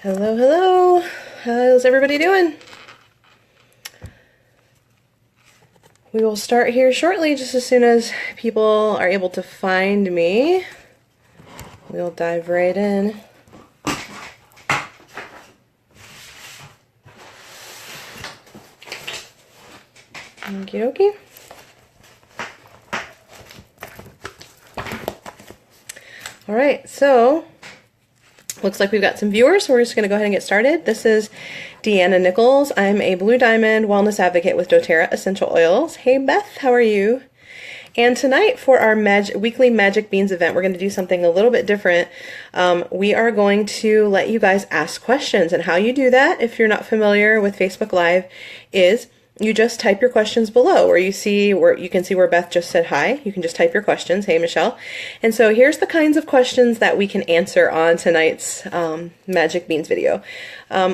Hello, hello. How's everybody doing? We will start here shortly, just as soon as people are able to find me. We'll dive right in. Okie dokie. All right, so looks like we've got some viewers, so we're just going to go ahead and get started. This is Deanna Nichols. I'm a Blue Diamond Wellness Advocate with doTERRA Essential Oils. Hey Beth, how are you? And tonight for our weekly Magic Beans event, we're going to do something a little bit different. We are going to let you guys ask questions, and how you do that, if you're not familiar with Facebook Live, is you just type your questions below, where you can see where Beth just said hi. You can just type your questions. Hey, Michelle. And so here's the kinds of questions that we can answer on tonight's Magic Beans video.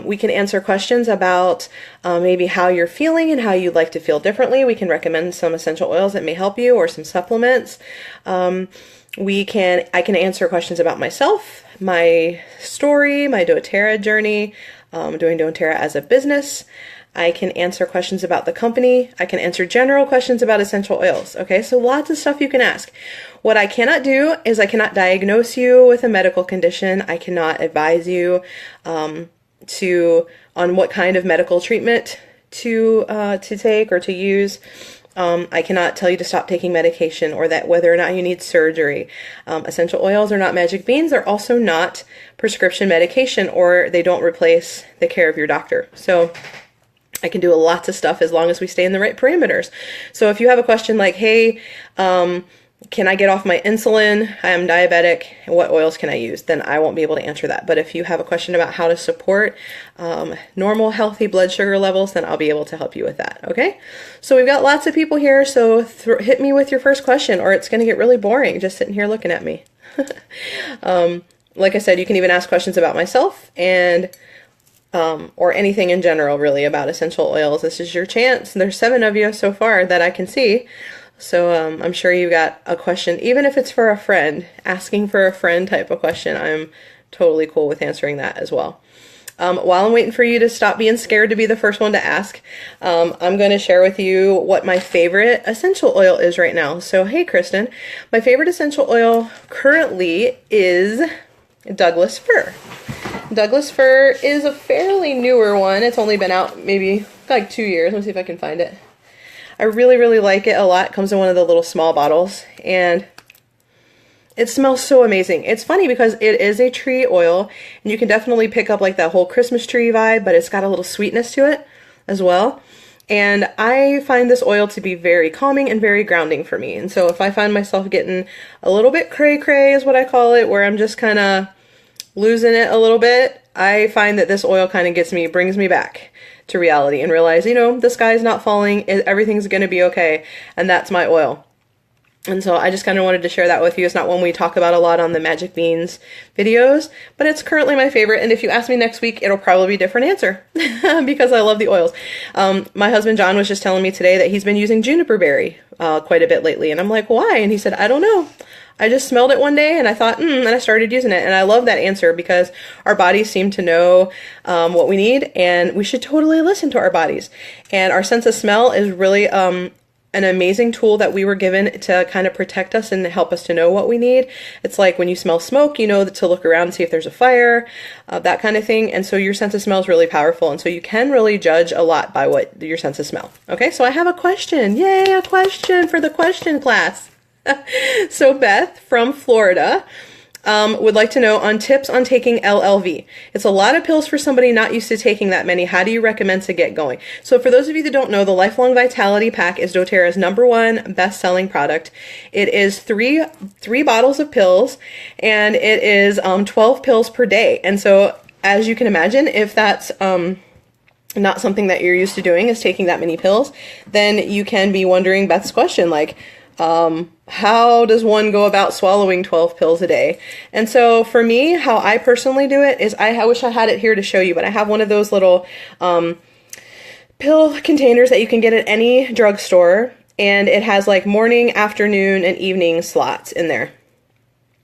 We can answer questions about maybe how you're feeling and how you'd like to feel differently. We can recommend some essential oils that may help you, or some supplements. I can answer questions about myself, my story, my doTERRA journey, doing doTERRA as a business. I can answer questions about the company. I can answer general questions about essential oils. Okay, so lots of stuff you can ask. What I cannot do is I cannot diagnose you with a medical condition. I cannot advise you on what kind of medical treatment to take or to use. I cannot tell you to stop taking medication, or that whether or not you need surgery. Essential oils are not magic beans. They're also not prescription medication, or they don't replace the care of your doctor. So I can do lots of stuff as long as we stay in the right parameters. So if you have a question like, hey, can I get off my insulin? I'm diabetic. What oils can I use? Then I won't be able to answer that. But if you have a question about how to support normal, healthy blood sugar levels, then I'll be able to help you with that. Okay? So we've got lots of people here. So hit me with your first question, or it's going to get really boring just sitting here looking at me. Like I said, you can even ask questions about myself and or anything in general, really, about essential oils. This is your chance. There's 7 of you so far that I can see. So I'm sure you got a question, even if it's for a friend, asking for a friend type of question. I'm totally cool with answering that as well. While I'm waiting for you to stop being scared to be the first one to ask, I'm going to share with you what my favorite essential oil is right now. So, hey, Kristen, my favorite essential oil currently is Douglas fir. Douglas fir is a fairly newer one. It's only been out maybe like 2 years. Let me see if I can find it. I really, really like it a lot. It comes in one of the little small bottles, and it smells so amazing. It's funny because it is a tree oil, and you can definitely pick up like that whole Christmas tree vibe, but it's got a little sweetness to it as well. And I find this oil to be very calming and very grounding for me. And so if I find myself getting a little bit cray-cray is what I call it, where I'm just kind of losing it a little bit, I find that this oil kind of brings me back to reality and realize, the sky's not falling, everything's going to be okay, and that's my oil. And so I just kind of wanted to share that with you. It's not one we talk about a lot on the Magic Beans videos, but it's currently my favorite, and if you ask me next week, it'll probably be a different answer because I love the oils. My husband John was just telling me today that he's been using juniper berry quite a bit lately, and I'm like, why? And he said, I don't know. I just smelled it one day and I thought, and I started using it. And I love that answer because our bodies seem to know what we need, and we should totally listen to our bodies. And our sense of smell is really an amazing tool that we were given to kind of protect us and help us to know what we need. It's like when you smell smoke, you know to look around and see if there's a fire, that kind of thing. And so your sense of smell is really powerful. And so you can really judge a lot by what your sense of smell. Okay, so I have a question. Yay, a question for the question class. So Beth from Florida would like to know on tips on taking LLV. It's a lot of pills for somebody not used to taking that many. How do you recommend to get going? So for those of you that don't know, the Lifelong Vitality Pack is doTERRA's #1 best-selling product. It is three bottles of pills, and it is 12 pills per day. And so as you can imagine, if that's not something that you're used to doing, is taking that many pills, then you can be wondering Beth's question, like, how does one go about swallowing 12 pills a day? And so for me, how I personally do it is, I wish I had it here to show you, but I have one of those little pill containers that you can get at any drugstore, and it has like morning, afternoon, and evening slots in there.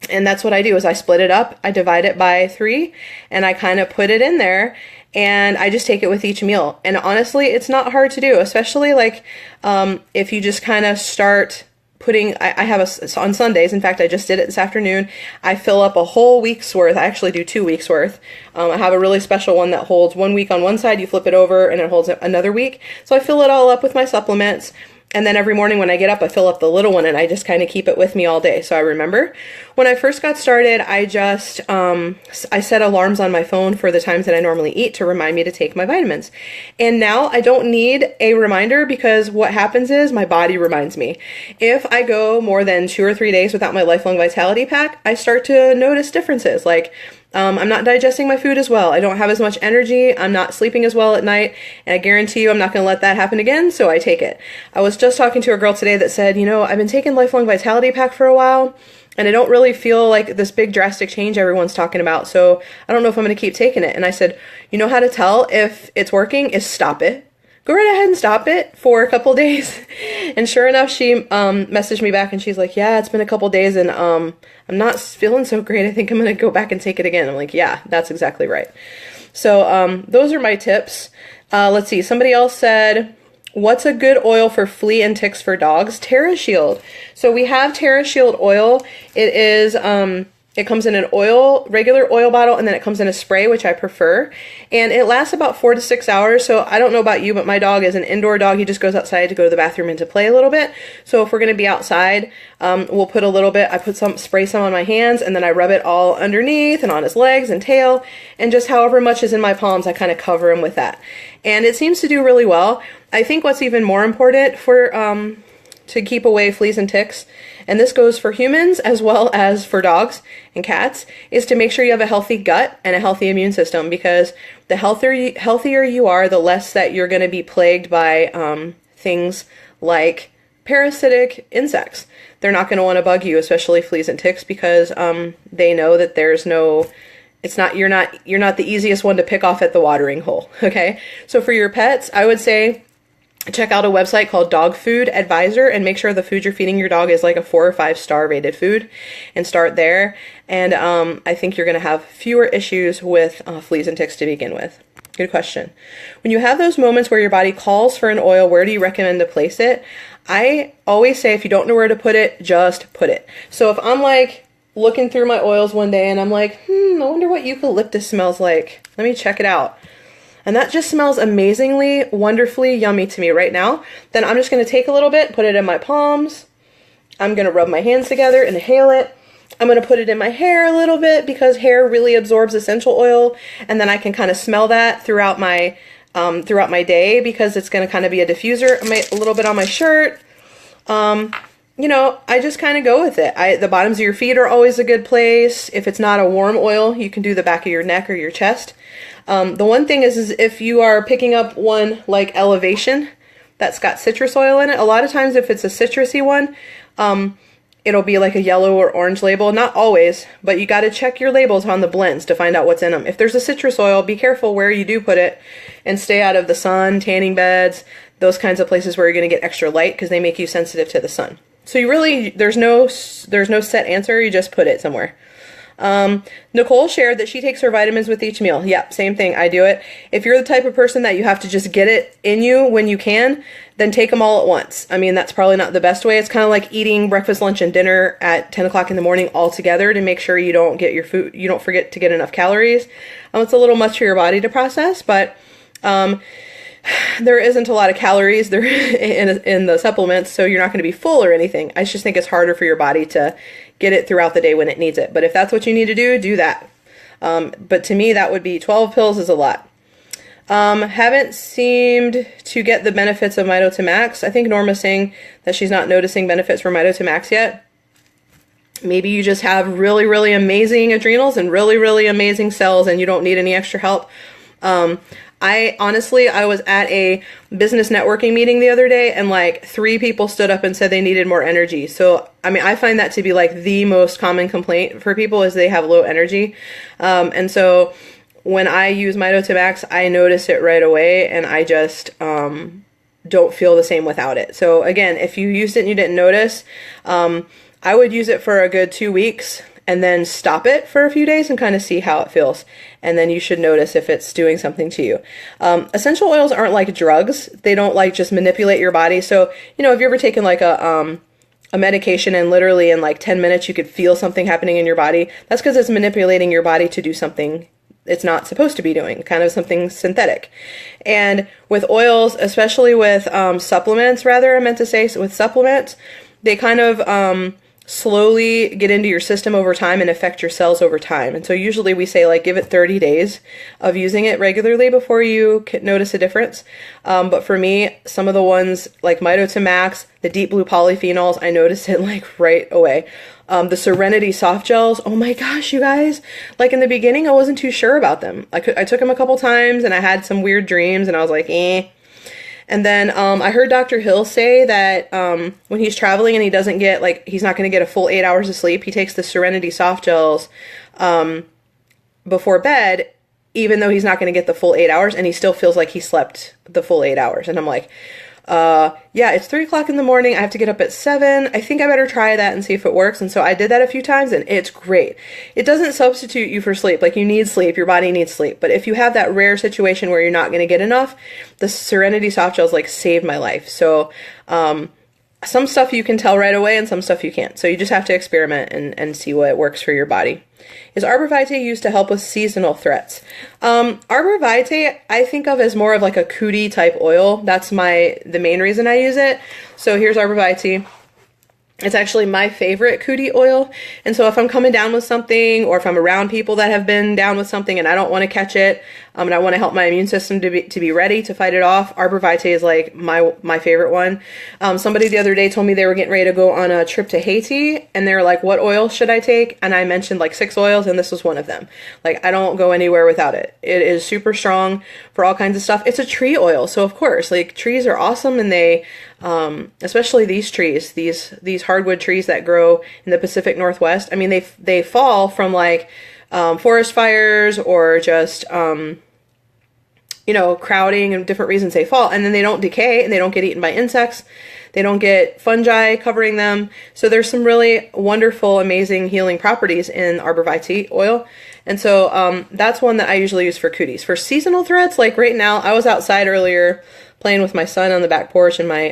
And that's what I do is I split it up, I divide it by 3, and I kind of put it in there, and I just take it with each meal. And honestly, it's not hard to do, especially like if you just kind of start putting, I have on Sundays, in fact, I just did it this afternoon, I fill up a whole week's worth. I actually do 2 weeks worth. I have a really special one that holds 1 week on one side, you flip it over, and it holds another week. So I fill it all up with my supplements. And then every morning when I get up, I fill up the little one, and I just kind of keep it with me all day. So I remember when I first got started, I just, I set alarms on my phone for the times that I normally eat to remind me to take my vitamins. And now I don't need a reminder, because what happens is my body reminds me. If I go more than 2 or 3 days without my Lifelong Vitality pack, I start to notice differences. Like, I'm not digesting my food as well. I don't have as much energy. I'm not sleeping as well at night. And I guarantee you I'm not going to let that happen again, so I take it. I was just talking to a girl today that said, you know, I've been taking Lifelong Vitality pack for a while, and I don't really feel like this big drastic change everyone's talking about, so I don't know if I'm going to keep taking it. And I said, you know how to tell if it's working is stop it. Go right ahead and stop it for a couple days. And sure enough, she messaged me back and she's like, yeah, it's been a couple days and I'm not feeling so great. I think I'm going to go back and take it again. I'm like, yeah, that's exactly right. So those are my tips. Let's see. Somebody else said, what's a good oil for flea and ticks for dogs? TerraShield. So we have TerraShield oil. It is... it comes in an regular oil bottle, and then it comes in a spray, which I prefer. And it lasts about 4 to 6 hours. So I don't know about you, but my dog is an indoor dog. He just goes outside to go to the bathroom and to play a little bit. So if we're going to be outside, we'll put a little bit, I spray some on my hands, and then I rub it all underneath and on his legs and tail. And just however much is in my palms, I kind of cover him with that. And it seems to do really well. I think what's even more important for, to keep away fleas and ticks, and this goes for humans as well as for dogs and cats, is to make sure you have a healthy gut and a healthy immune system, because the healthier you are, the less that you're going to be plagued by things like parasitic insects. They're not going to want to bug you, especially fleas and ticks, because they know that there's no, you're not the easiest one to pick off at the watering hole. Okay, so for your pets, I would say check out a website called Dog Food Advisor and make sure the food you're feeding your dog is like a 4 or 5 star rated food, and start there. And I think you're going to have fewer issues with fleas and ticks to begin with. Good question. When you have those moments where your body calls for an oil, where do you recommend to place it? I always say if you don't know where to put it, just put it. So if I'm like looking through my oils one day and I'm like, I wonder what eucalyptus smells like. Let me check it out. And that just smells amazingly, wonderfully yummy to me right now. Then I'm just going to take a little bit, put it in my palms. I'm going to rub my hands together, inhale it. I'm going to put it in my hair a little bit, because hair really absorbs essential oil. And then I can kind of smell that throughout my day, because it's going to kind of be a diffuser. A little bit on my shirt. You know, I just kind of go with it. The bottoms of your feet are always a good place. If it's not a warm oil, you can do the back of your neck or your chest. The one thing is if you are picking up one like Elevation that's got citrus oil in it, a lot of times if it's a citrusy one, it'll be like a yellow or orange label. Not always, but you got to check your labels on the blends to find out what's in them. If there's a citrus oil, be careful where you do put it, and stay out of the sun, tanning beds, those kinds of places where you're going to get extra light, because they make you sensitive to the sun. So you really, there's no set answer, you just put it somewhere. Nicole shared that she takes her vitamins with each meal. Yep, same thing. I do it. If you're the type of person that you have to just get it in you when you can, then take them all at once. I mean, that's probably not the best way. It's kind of like eating breakfast, lunch, and dinner at 10 o'clock in the morning all together to make sure you don't get your food, you don't forget to get enough calories. It's a little much for your body to process, but there isn't a lot of calories there in the supplements, so you're not going to be full or anything. I just think it's harder for your body to get it throughout the day when it needs it. But if that's what you need to do, do that. But to me, that would be 12 pills is a lot. Haven't seemed to get the benefits of Mito to Max. I think Norma's saying that she's not noticing benefits from Mito to Max yet. Maybe you just have really, really amazing adrenals and really, really amazing cells, and you don't need any extra help. I was at a business networking meeting the other day, and like 3 people stood up and said they needed more energy. So, I mean, I find that to be like the most common complaint for people is they have low energy. And so when I use Mito to Max, I notice it right away, and I just don't feel the same without it. So again, if you used it and you didn't notice, I would use it for a good 2 weeks and then stop it for a few days and kind of see how it feels. And then you should notice if it's doing something to you. Essential oils aren't like drugs. They don't like just manipulate your body. So, you know, if you've ever taken like a medication and literally in like 10 minutes you could feel something happening in your body, that's because it's manipulating your body to do something it's not supposed to be doing, kind of something synthetic. And with oils, especially with supplements, rather, I meant to say, so with supplements, they kind of slowly get into your system over time and affect your cells over time. And so usually we say like give it 30 days of using it regularly before you can notice a difference. But for me, some of the ones like Mitotin Max, the deep blue polyphenols, I noticed it like right away. The Serenity soft gels, oh my gosh, you guys, like in the beginning, I wasn't too sure about them. I took them a couple times and I had some weird dreams and I was like, eh. And then I heard Dr. Hill say that when he's traveling and he doesn't get, like, he's not going to get a full 8 hours of sleep, he takes the Serenity soft gels before bed, even though he's not going to get the full 8 hours, and he still feels like he slept the full 8 hours. And I'm like, yeah, it's 3 o'clock in the morning. I have to get up at 7. I think I better try that and see if it works. And so I did that a few times and it's great. It doesn't substitute you for sleep. Like, you need sleep, your body needs sleep. But if you have that rare situation where you're not going to get enough, the Serenity soft gels like saved my life. So, some stuff you can tell right away and some stuff you can't. So you just have to experiment and see what works for your body. Is arborvitae used to help with seasonal threats? Arborvitae I think of as more of like a cootie type oil. That's the main reason I use it. So here's arborvitae. It's actually my favorite cootie oil. And so if I'm coming down with something, or if I'm around people that have been down with something and I don't want to catch it, and I want to help my immune system to be ready to fight it off, arborvitae is like my favorite one. Somebody the other day told me they were getting ready to go on a trip to Haiti, and they were like, what oil should I take? And I mentioned like 6 oils, and this was one of them. Like, I don't go anywhere without it. It is super strong for all kinds of stuff. It's a tree oil, so of course, like, trees are awesome, and they especially these trees, these hardwood trees that grow in the Pacific Northwest. I mean, they fall from like forest fires or just you know, crowding and different reasons they fall, and then they don't decay and they don't get eaten by insects. They don't get fungi covering them. So there's some really wonderful, amazing healing properties in arborvitae oil. And so that's one that I usually use for cooties. For seasonal threats, like right now, I was outside earlier playing with my son on the back porch, and my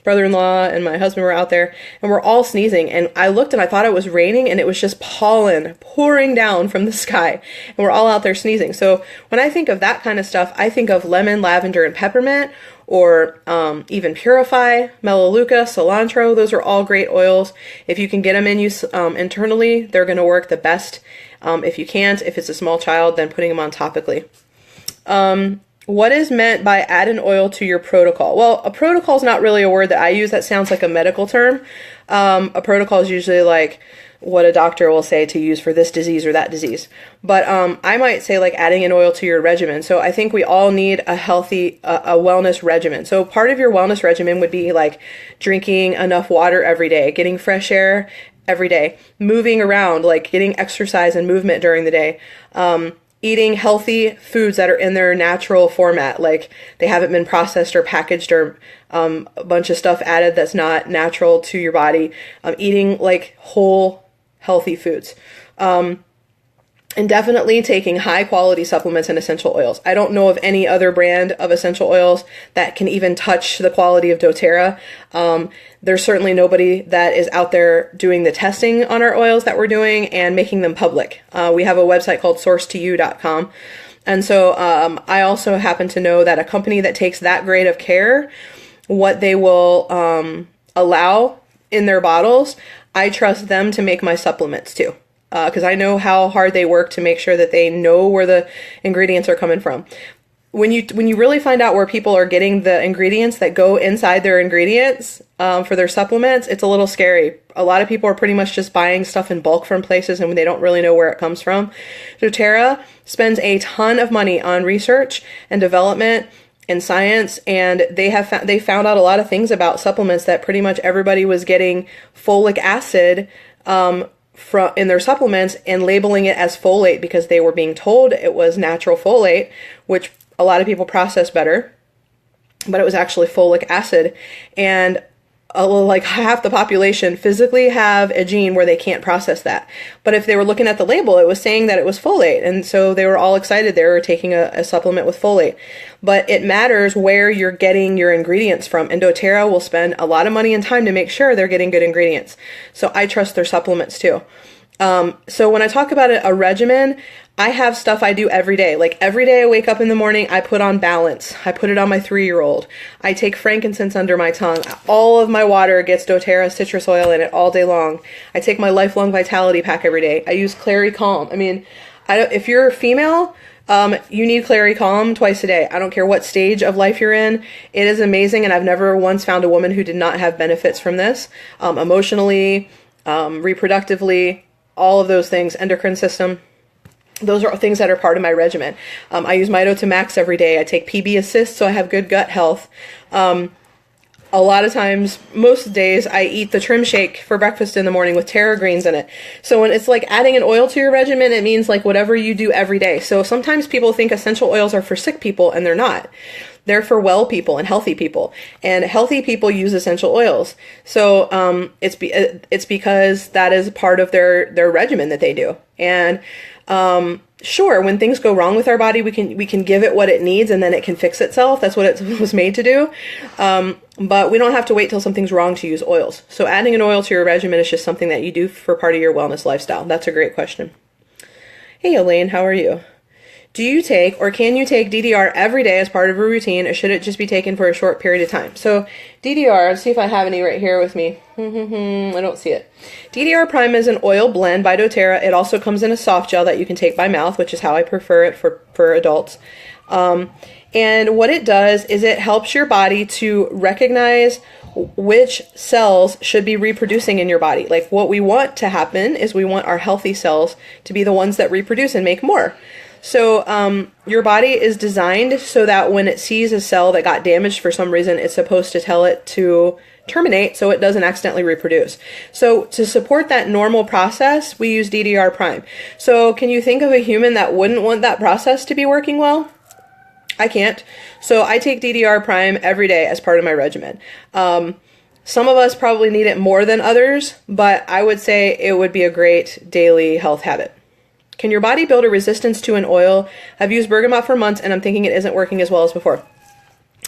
brother-in-law and my husband were out there, and we're all sneezing. And I looked and I thought it was raining, and it was just pollen pouring down from the sky, and we're all out there sneezing. So when I think of that kind of stuff, I think of lemon, lavender, and peppermint, or even Purify, Melaleuca, cilantro. Those are all great oils. If you can get them in use internally, they're going to work the best. If you can't, if it's a small child, then putting them on topically. What is meant by add an oil to your protocol? Well, a protocol is not really a word that I use. That sounds like a medical term. A protocol is usually like what a doctor will say to use for this disease or that disease. But I might say like adding an oil to your regimen. So I think we all need a healthy, a wellness regimen. So part of your wellness regimen would be like drinking enough water every day, getting fresh air every day, moving around, like getting exercise and movement during the day, eating healthy foods that are in their natural format, like they haven't been processed or packaged or a bunch of stuff added that's not natural to your body, eating like whole healthy foods, and definitely taking high quality supplements and essential oils. I don't know of any other brand of essential oils that can even touch the quality of doTERRA. There's certainly nobody that is out there doing the testing on our oils that we're doing and making them public. We have a website called sourcetoyou.com. And so I also happen to know that a company that takes that grade of care, what they will allow in their bottles, I trust them to make my supplements too. Because I know how hard they work to make sure that they know where the ingredients are coming from. When you really find out where people are getting the ingredients that go inside their ingredients for their supplements, it's a little scary. A lot of people are pretty much just buying stuff in bulk from places and they don't really know where it comes from. doTERRA spends a ton of money on research and development and science, and they found out a lot of things about supplements that pretty much everybody was getting folic acid in their supplements and labeling it as folate because they were being told it was natural folate, which a lot of people process better, but it was actually folic acid. And like half the population physically have a gene where they can't process that. But if they were looking at the label, it was saying that it was folate. And so they were all excited they were taking a supplement with folate. But it matters where you're getting your ingredients from. And doTERRA will spend a lot of money and time to make sure they're getting good ingredients. So I trust their supplements too. So when I talk about a regimen, I have stuff I do every day. Like every day I wake up in the morning, I put on Balance. I put it on my 3-year-old. I take frankincense under my tongue. All of my water gets doTERRA citrus oil in it all day long. I take my Lifelong Vitality pack every day. I use Clary Calm. I mean, if you're a female, you need Clary Calm twice a day. I don't care what stage of life you're in. It is amazing, and I've never once found a woman who did not have benefits from this, emotionally, reproductively, all of those things, endocrine system. Those are things that are part of my regimen. I use Mito to Max every day. I take PB Assist so I have good gut health. A lot of times, most days, I eat the Trim Shake for breakfast in the morning with Terra greens in it. So when it's like adding an oil to your regimen, it means like whatever you do every day. So sometimes people think essential oils are for sick people, and they're not. They're for well people and healthy people. And healthy people use essential oils. So it's because that is part of their regimen that they do. And sure, when things go wrong with our body, we can give it what it needs and then it can fix itself. That's what it was made to do. But we don't have to wait till something's wrong to use oils. So adding an oil to your regimen is just something that you do for part of your wellness lifestyle. That's a great question. Hey, Elaine, how are you? Do you take or can you take DDR every day as part of a routine, or should it just be taken for a short period of time? So DDR, let's see if I have any right here with me. I don't see it. DDR Prime is an oil blend by doTERRA. It also comes in a soft gel that you can take by mouth, which is how I prefer it for adults. And what it does is it helps your body to recognize which cells should be reproducing in your body. Like what we want to happen is we want our healthy cells to be the ones that reproduce and make more. So your body is designed so that when it sees a cell that got damaged for some reason, it's supposed to tell it to terminate so it doesn't accidentally reproduce. So to support that normal process, we use DDR Prime. So can you think of a human that wouldn't want that process to be working well? I can't. So I take DDR Prime every day as part of my regimen. Some of us probably need it more than others, but I would say it would be a great daily health habit. Can your body build a resistance to an oil? I've used bergamot for months and I'm thinking it isn't working as well as before.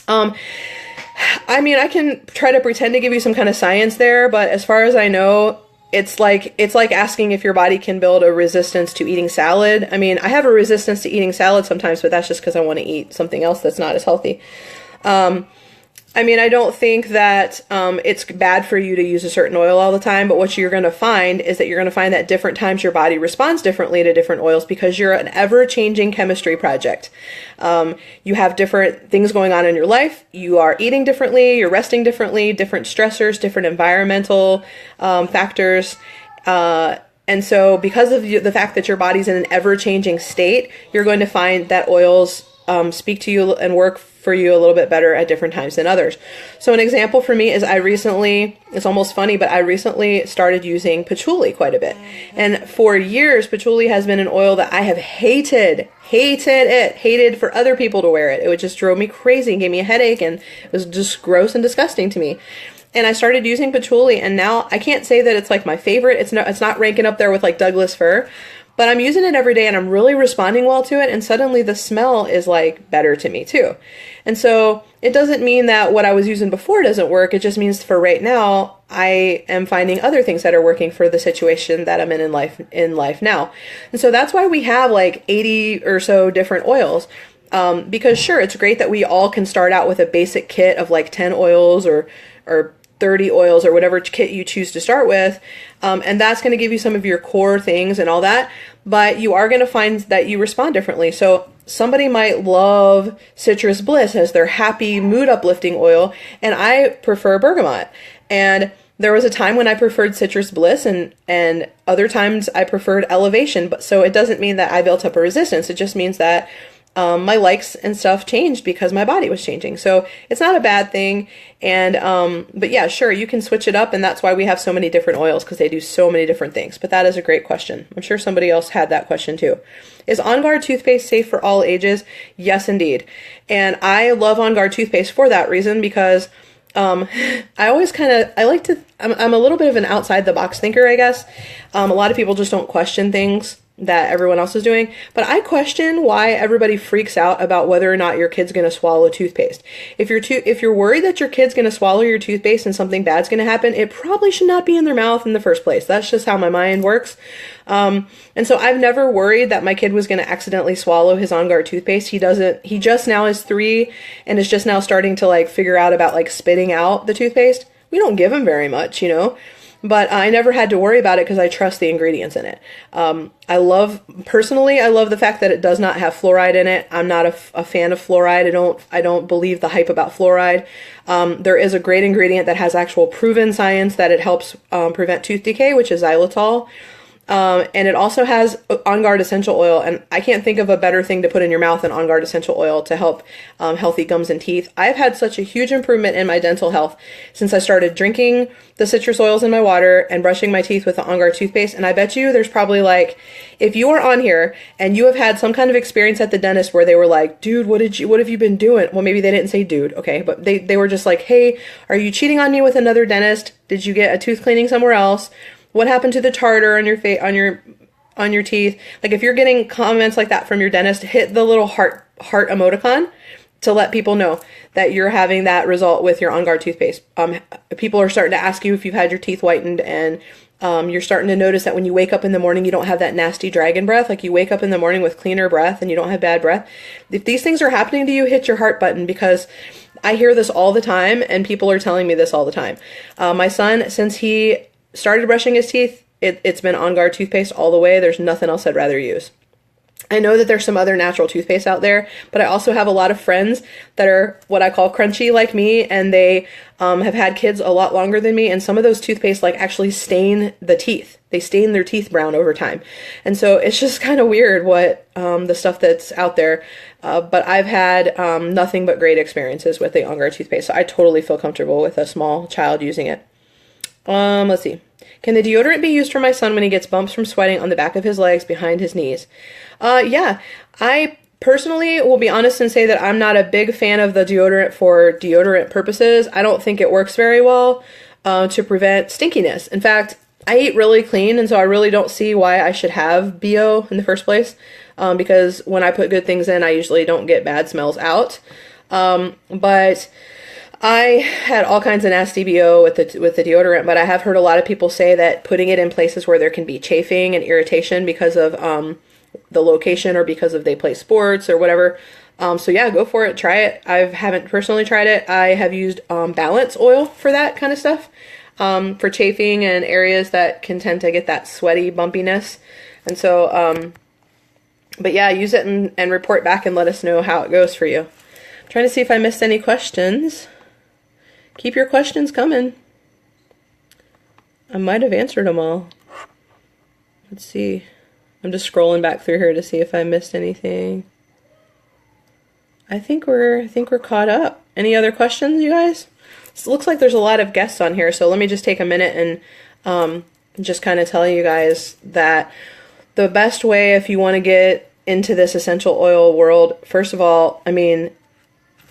I mean, I can try to pretend to give you some kind of science there, but as far as I know, it's like asking if your body can build a resistance to eating salad. I mean, I have a resistance to eating salad sometimes, but that's just because I want to eat something else that's not as healthy. I mean, I don't think that it's bad for you to use a certain oil all the time, but what you're going to find is that you're going to find that different times your body responds differently to different oils because you're an ever-changing chemistry project. You have different things going on in your life. You are eating differently, you're resting differently, different stressors, different environmental factors. And so because of the fact that your body's in an ever-changing state, you're going to find that oils speak to you and work for you a little bit better at different times than others. So an example for me is it's almost funny, but I recently started using patchouli quite a bit. And for years, patchouli has been an oil that I have hated for other people to wear it. It would just drove me crazy and gave me a headache, and it was just gross and disgusting to me. And I started using patchouli, and now I can't say that it's like my favorite. It's not ranking up there with like Douglas fir, but I'm using it every day and I'm really responding well to it, and suddenly the smell is like better to me too. And so it doesn't mean that what I was using before doesn't work. It just means for right now, I am finding other things that are working for the situation that I'm in life now. And so that's why we have like 80 or so different oils. Because sure, it's great that we all can start out with a basic kit of like 10 oils or 30 oils or whatever kit you choose to start with. And that's going to give you some of your core things and all that. But you are going to find that you respond differently. So somebody might love Citrus Bliss as their happy mood uplifting oil, and I prefer bergamot. And there was a time when I preferred Citrus Bliss, and other times I preferred Elevation. But so it doesn't mean that I built up a resistance. It just means that my likes and stuff changed because my body was changing. So it's not a bad thing. And, but yeah, sure, you can switch it up. And that's why we have so many different oils, because they do so many different things. But that is a great question. I'm sure somebody else had that question too. Is On Guard toothpaste safe for all ages? Yes, indeed. And I love On Guard toothpaste for that reason, because I always I'm a little bit of an outside the box thinker, I guess. A lot of people just don't question things that everyone else is doing, but I question why everybody freaks out about whether or not your kid's going to swallow toothpaste. If you're worried that your kid's going to swallow your toothpaste and something bad's going to happen, it probably should not be in their mouth in the first place. That's just how my mind works. And so I've never worried that my kid was going to accidentally swallow his On Guard toothpaste. He just now is 3 and is just now starting to like figure out about like spitting out the toothpaste. We don't give him very much, you know. But I never had to worry about it because I trust the ingredients in it. Personally, I love the fact that it does not have fluoride in it. I'm not a fan of fluoride. I don't believe the hype about fluoride. There is a great ingredient that has actual proven science that it helps prevent tooth decay, which is xylitol. And it also has On Guard essential oil, and I can't think of a better thing to put in your mouth than On Guard essential oil to help healthy gums and teeth. I've had such a huge improvement in my dental health since I started drinking the citrus oils in my water and brushing my teeth with the On Guard toothpaste. And I bet you there's probably like, if you are on here and you have had some kind of experience at the dentist where they were like, dude, what have you been doing? Well, maybe they didn't say dude, okay, but they were just like, hey, are you cheating on me with another dentist? Did you get a tooth cleaning somewhere else? What happened to the tartar on your face, on your teeth? Like if you're getting comments like that from your dentist, hit the little heart emoticon to let people know that you're having that result with your On Guard toothpaste. People are starting to ask you if you've had your teeth whitened, and you're starting to notice that when you wake up in the morning, you don't have that nasty dragon breath. Like you wake up in the morning with cleaner breath and you don't have bad breath. If these things are happening to you, hit your heart button, because I hear this all the time and people are telling me this all the time. My son, since he started brushing his teeth, it's been On Guard toothpaste all the way. There's nothing else I'd rather use. I know that there's some other natural toothpaste out there, but I also have a lot of friends that are what I call crunchy like me, and they have had kids a lot longer than me, and some of those toothpaste like actually stain the teeth. They stain their teeth brown over time. And so it's just kind of weird what the stuff that's out there. But I've had nothing but great experiences with the On Guard toothpaste, so I totally feel comfortable with a small child using it. Let's see. Can the deodorant be used for my son when he gets bumps from sweating on the back of his legs behind his knees? Yeah. I personally will be honest and say that I'm not a big fan of the deodorant for deodorant purposes. I don't think it works very well to prevent stinkiness. In fact, I eat really clean, and so I really don't see why I should have BO in the first place, because when I put good things in, I usually don't get bad smells out. But I had all kinds of nasty BO with the deodorant, but I have heard a lot of people say that putting it in places where there can be chafing and irritation because of the location or because of they play sports or whatever. So yeah, go for it. Try it. I haven't personally tried it. I have used balance oil for that kind of stuff, for chafing and areas that can tend to get that sweaty bumpiness. And so, but yeah, use it and report back and let us know how it goes for you. I'm trying to see if I missed any questions. Keep your questions coming. I might have answered them all. Let's see. I'm just scrolling back through here to see if I missed anything. I think we're caught up. Any other questions, you guys? It looks like there's a lot of guests on here, so let me just take a minute and just kind of tell you guys that the best way if you want to get into this essential oil world, first of all, I mean,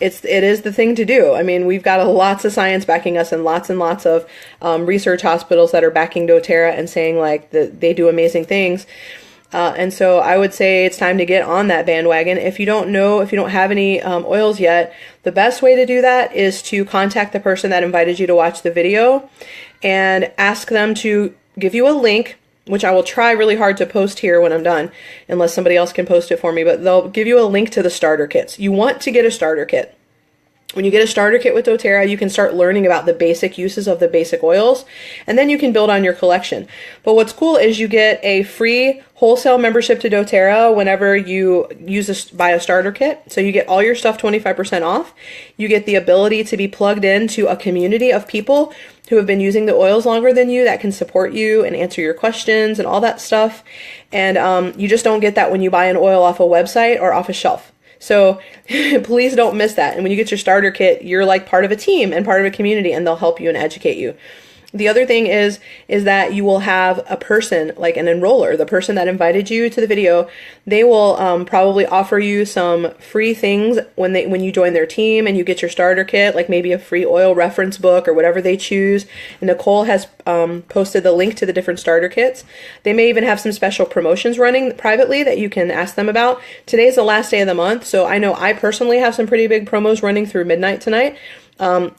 it is the thing to do. I mean, we've got lots of science backing us and lots of research hospitals that are backing doTERRA and saying like that they do amazing things. And so I would say it's time to get on that bandwagon. If you don't have any oils yet, the best way to do that is to contact the person that invited you to watch the video and ask them to give you a link, which I will try really hard to post here when I'm done, unless somebody else can post it for me, but they'll give you a link to the starter kits. You want to get a starter kit. When you get a starter kit with doTERRA, you can start learning about the basic uses of the basic oils, and then you can build on your collection. But what's cool is you get a free wholesale membership to doTERRA whenever you buy a starter kit. So you get all your stuff 25% off. You get the ability to be plugged into a community of people who have been using the oils longer than you that can support you and answer your questions and all that stuff. And you just don't get that when you buy an oil off a website or off a shelf. So please don't miss that. And when you get your starter kit, you're like part of a team and part of a community, and they'll help you and educate you. The other thing is that you will have a person, like an enroller, the person that invited you to the video. They will probably offer you some free things when you join their team and you get your starter kit, like maybe a free oil reference book or whatever they choose. And Nicole has posted the link to the different starter kits. They may even have some special promotions running privately that you can ask them about. Today's the last day of the month, so I know I personally have some pretty big promos running through midnight tonight.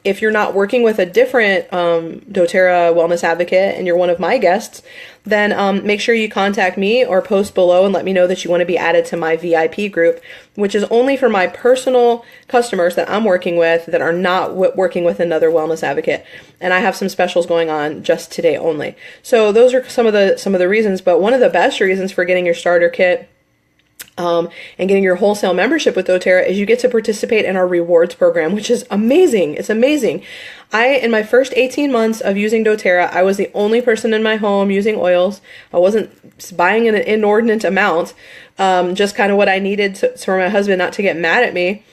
If you're not working with a different doTERRA wellness advocate and you're one of my guests, then make sure you contact me or post below and let me know that you want to be added to my VIP group, which is only for my personal customers that I'm working with that are not working with another wellness advocate. And I have some specials going on just today only. So those are some of the reasons, but one of the best reasons for getting your starter kit and getting your wholesale membership with doTERRA is you get to participate in our rewards program, which is amazing. It's amazing. In my first 18 months of using doTERRA, I was the only person in my home using oils. I wasn't buying an inordinate amount, just kind of what I needed for my husband not to get mad at me.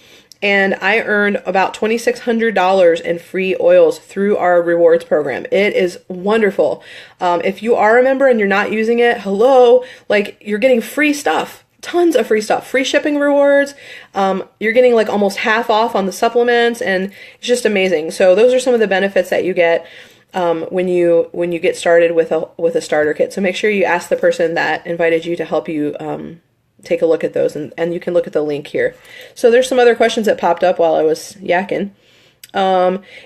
And I earned about $2,600 in free oils through our rewards program. It is wonderful. If you are a member and you're not using it, hello, like you're getting free stuff. Tons of free stuff, free shipping rewards. You're getting like almost half off on the supplements, and it's just amazing. So those are some of the benefits that you get when you get started with a starter kit. So make sure you ask the person that invited you to help you take a look at those, and you can look at the link here. So there's some other questions that popped up while I was yakking.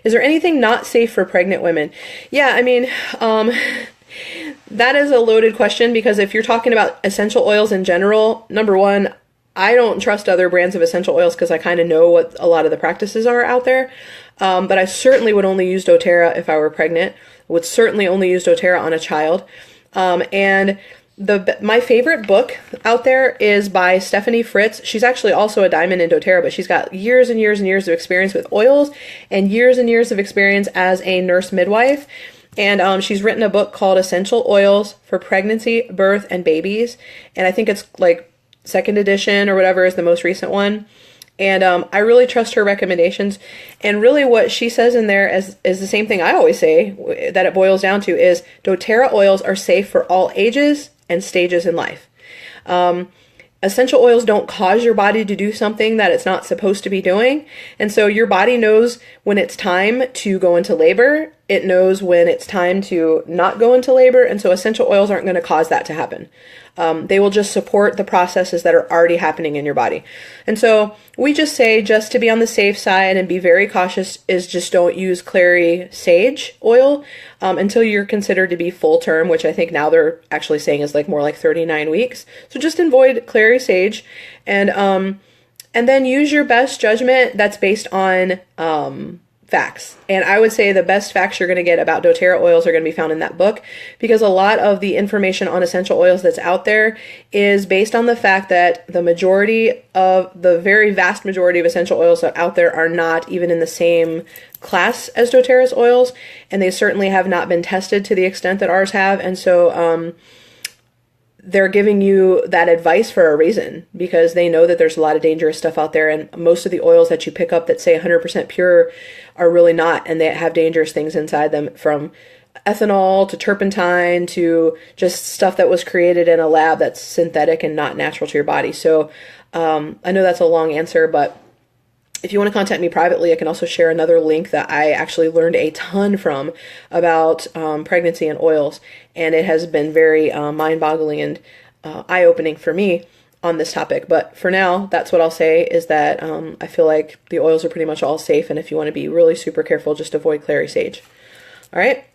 Is there anything not safe for pregnant women? Yeah, I mean, that is a loaded question, because if you're talking about essential oils in general, number one, I don't trust other brands of essential oils because I kind of know what a lot of the practices are out there. But I certainly would only use doTERRA if I were pregnant. I would certainly only use doTERRA on a child. And my favorite book out there is by Stephanie Fritz. She's actually also a diamond in doTERRA, but she's got years and years and years of experience with oils and years of experience as a nurse midwife. And she's written a book called Essential Oils for Pregnancy, Birth, and Babies. And I think it's like second edition or whatever is the most recent one. And I really trust her recommendations. And really what she says in there is the same thing I always say, that it boils down to is doTERRA oils are safe for all ages and stages in life. Essential oils don't cause your body to do something that it's not supposed to be doing. And so your body knows when it's time to go into labor. It knows when it's time to not go into labor. And so essential oils aren't going to cause that to happen. They will just support the processes that are already happening in your body. And so we just say, just to be on the safe side and be very cautious, is just don't use clary sage oil until you're considered to be full term, which I think now they're actually saying is like more like 39 weeks. So just avoid clary sage, and then use your best judgment that's based on facts. And I would say the best facts you're going to get about doTERRA oils are going to be found in that book, because a lot of the information on essential oils that's out there is based on the fact that the very vast majority of essential oils that out there are not even in the same class as doTERRA's oils, and they certainly have not been tested to the extent that ours have. And so they're giving you that advice for a reason, because they know that there's a lot of dangerous stuff out there, and most of the oils that you pick up that say 100% pure are really not, and they have dangerous things inside them, from ethanol to turpentine to just stuff that was created in a lab that's synthetic and not natural to your body. So I know that's a long answer, but if you want to contact me privately, I can also share another link that I actually learned a ton from about pregnancy and oils, and it has been very mind-boggling and eye-opening for me on this topic. But for now, that's what I'll say, is that I feel like the oils are pretty much all safe, and if you want to be really super careful, just avoid clary sage. All right.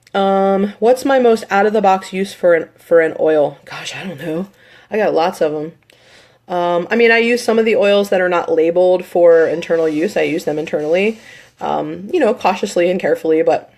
What's my most out-of-the-box use for an oil? Gosh, I don't know. I got lots of them. I mean, I use some of the oils that are not labeled for internal use. I use them internally, cautiously and carefully, but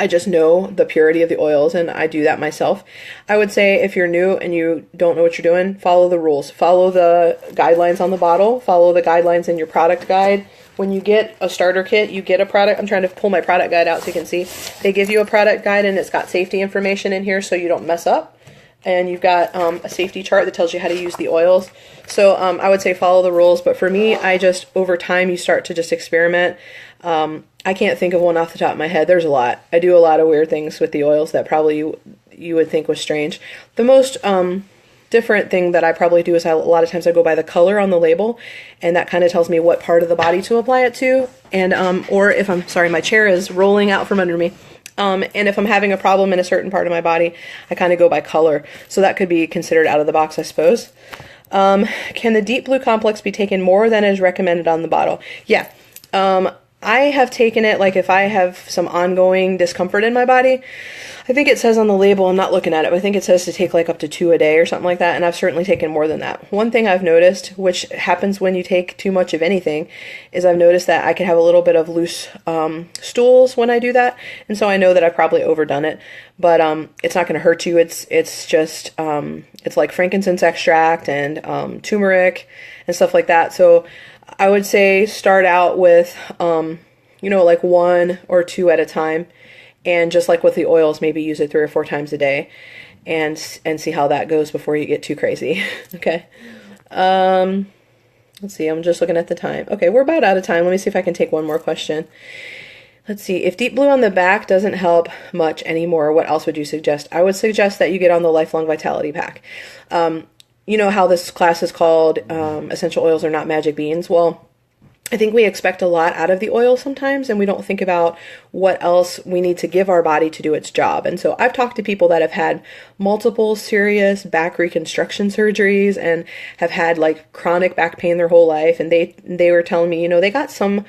I just know the purity of the oils, and I do that myself. I would say if you're new and you don't know what you're doing, follow the rules. Follow the guidelines on the bottle. Follow the guidelines in your product guide. When you get a starter kit, you get a product. I'm trying to pull my product guide out so you can see. They give you a product guide, and it's got safety information in here so you don't mess up. And you've got a safety chart that tells you how to use the oils. So I would say follow the rules. But for me, over time, you start to just experiment. I can't think of one off the top of my head. There's a lot. I do a lot of weird things with the oils that probably you would think was strange. The most different thing that I probably do is a lot of times I go by the color on the label, and that kind of tells me what part of the body to apply it to. And or if I'm sorry, my chair is rolling out from under me. And if I'm having a problem in a certain part of my body, I kind of go by color. So that could be considered out of the box, I suppose. Can the deep blue complex be taken more than is recommended on the bottle? Yeah. I have taken it, like if I have some ongoing discomfort in my body, I think it says on the label, I'm not looking at it, but I think it says to take like up to 2 a day or something like that, and I've certainly taken more than that. One thing I've noticed, which happens when you take too much of anything, is I've noticed that I can have a little bit of loose stools when I do that, and so I know that I've probably overdone it, but it's not going to hurt you. It's just, it's like frankincense extract and turmeric and stuff like that, so I would say start out with, like 1 or 2 at a time. And just like with the oils, maybe use it 3 or 4 times a day and see how that goes before you get too crazy. Okay. Let's see. I'm just looking at the time. Okay, we're about out of time. Let me see if I can take one more question. Let's see. If deep blue on the back doesn't help much anymore, what else would you suggest? I would suggest that you get on the Lifelong Vitality Pack. You know how this class is called Essential Oils Are Not Magic Beans? Well, I think we expect a lot out of the oil sometimes, and we don't think about what else we need to give our body to do its job. And so I've talked to people that have had multiple serious back reconstruction surgeries and have had like chronic back pain their whole life, and they were telling me, they got some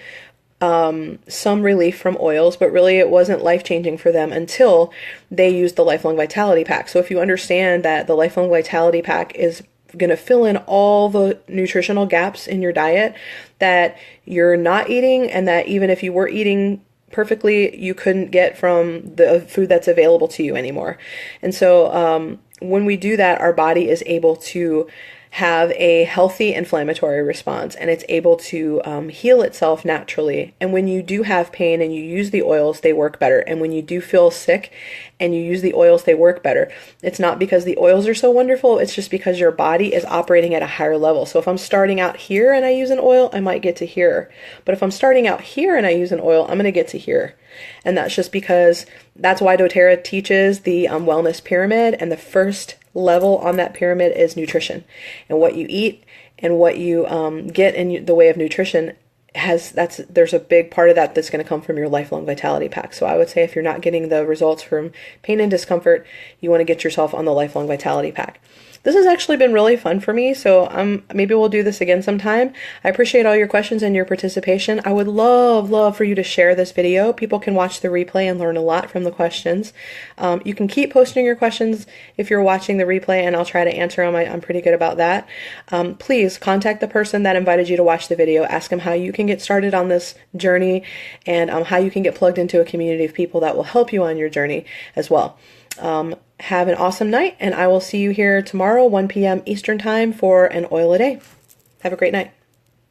relief from oils, but really it wasn't life-changing for them until they used the Lifelong Vitality Pack. So if you understand that the Lifelong Vitality Pack is going to fill in all the nutritional gaps in your diet that you're not eating, and that even if you were eating perfectly, you couldn't get from the food that's available to you anymore. And so when we do that, our body is able to have a healthy inflammatory response, and it's able to heal itself naturally. And when you do have pain and you use the oils, they work better. And when you do feel sick and you use the oils, they work better. It's not because the oils are so wonderful, it's just because your body is operating at a higher level. So if I'm starting out here and I use an oil, I might get to here. But if I'm starting out here and I use an oil, I'm going to get to here. And that's just because that's why doTERRA teaches the wellness pyramid, and the first level on that pyramid is nutrition. And what you eat and what you get in the way of nutrition there's a big part of that that's going to come from your Lifelong Vitality Pack. So I would say if you're not getting the results from pain and discomfort, you want to get yourself on the Lifelong Vitality Pack. This has actually been really fun for me, so maybe we'll do this again sometime. I appreciate all your questions and your participation. I would love for you to share this video. People can watch the replay and learn a lot from the questions. You can keep posting your questions if you're watching the replay, and I'll try to answer them. I'm pretty good about that. Please contact the person that invited you to watch the video. Ask them how you can get started on this journey, and how you can get plugged into a community of people that will help you on your journey as well. Have an awesome night, and I will see you here tomorrow, 1 p.m. Eastern Time, for an oil a day. Have a great night.